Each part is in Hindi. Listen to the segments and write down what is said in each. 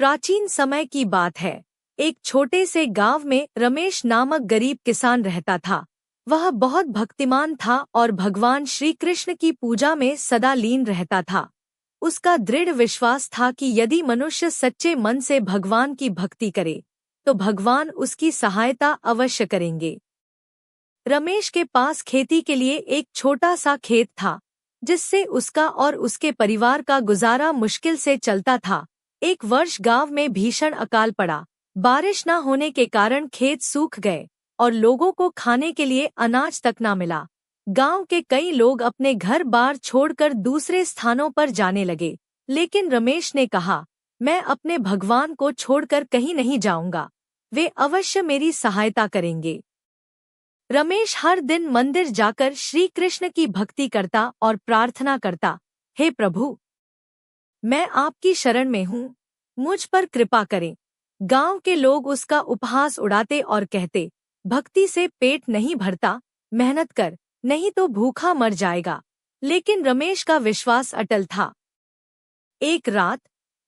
प्राचीन समय की बात है। एक छोटे से गांव में रमेश नामक गरीब किसान रहता था। वह बहुत भक्तिमान था और भगवान श्री कृष्ण की पूजा में सदा लीन रहता था। उसका दृढ़ विश्वास था कि यदि मनुष्य सच्चे मन से भगवान की भक्ति करे तो भगवान उसकी सहायता अवश्य करेंगे। रमेश के पास खेती के लिए एक छोटा सा खेत था, जिससे उसका और उसके परिवार का गुजारा मुश्किल से चलता था। एक वर्ष गांव में भीषण अकाल पड़ा। बारिश न होने के कारण खेत सूख गए और लोगों को खाने के लिए अनाज तक न मिला। गांव के कई लोग अपने घर बार छोड़कर दूसरे स्थानों पर जाने लगे, लेकिन रमेश ने कहा, मैं अपने भगवान को छोड़कर कहीं नहीं जाऊंगा। वे अवश्य मेरी सहायता करेंगे। रमेश हर दिन मंदिर जाकर श्री कृष्ण की भक्ति करता और प्रार्थना करता, हे प्रभु, मैं आपकी शरण में हूँ, मुझ पर कृपा करें। गांव के लोग उसका उपहास उड़ाते और कहते, भक्ति से पेट नहीं भरता, मेहनत कर, नहीं तो भूखा मर जाएगा। लेकिन रमेश का विश्वास अटल था। एक रात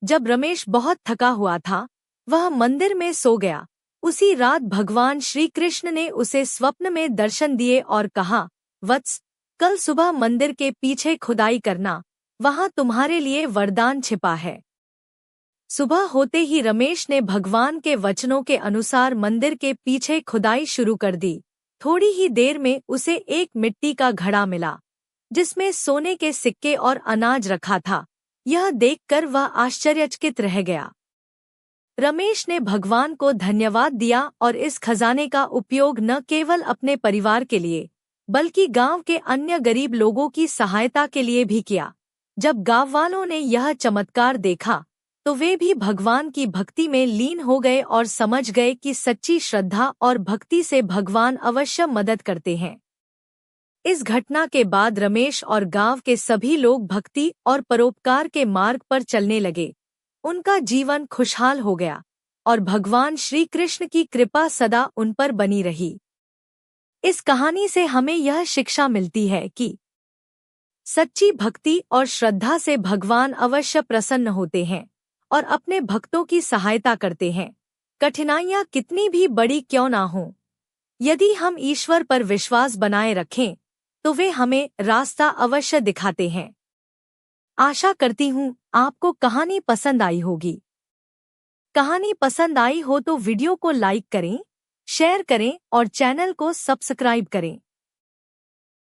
जब रमेश बहुत थका हुआ था, वह मंदिर में सो गया। उसी रात भगवान श्री कृष्ण ने उसे स्वप्न में दर्शन दिए और कहा, वत्स, कल सुबह मंदिर के पीछे खुदाई करना, वहां तुम्हारे लिए वरदान छिपा है। सुबह होते ही रमेश ने भगवान के वचनों के अनुसार मंदिर के पीछे खुदाई शुरू कर दी। थोड़ी ही देर में उसे एक मिट्टी का घड़ा मिला, जिसमें सोने के सिक्के और अनाज रखा था। यह देखकर वह आश्चर्यचकित रह गया। रमेश ने भगवान को धन्यवाद दिया और इस खजाने का उपयोग न केवल अपने परिवार के लिए, बल्कि गांव के अन्य गरीब लोगों की सहायता के लिए भी किया। जब गांव वालों ने यह चमत्कार देखा तो वे भी भगवान की भक्ति में लीन हो गए और समझ गए कि सच्ची श्रद्धा और भक्ति से भगवान अवश्य मदद करते हैं। इस घटना के बाद रमेश और गांव के सभी लोग भक्ति और परोपकार के मार्ग पर चलने लगे। उनका जीवन खुशहाल हो गया और भगवान श्री कृष्ण की कृपा सदा उन पर बनी रही। इस कहानी से हमें यह शिक्षा मिलती है कि सच्ची भक्ति और श्रद्धा से भगवान अवश्य प्रसन्न होते हैं और अपने भक्तों की सहायता करते हैं। कठिनाइयां कितनी भी बड़ी क्यों ना हों, यदि हम ईश्वर पर विश्वास बनाए रखें तो वे हमें रास्ता अवश्य दिखाते हैं। आशा करती हूँ आपको कहानी पसंद आई होगी। कहानी पसंद आई हो तो वीडियो को लाइक करें, शेयर करें और चैनल को सब्सक्राइब करें।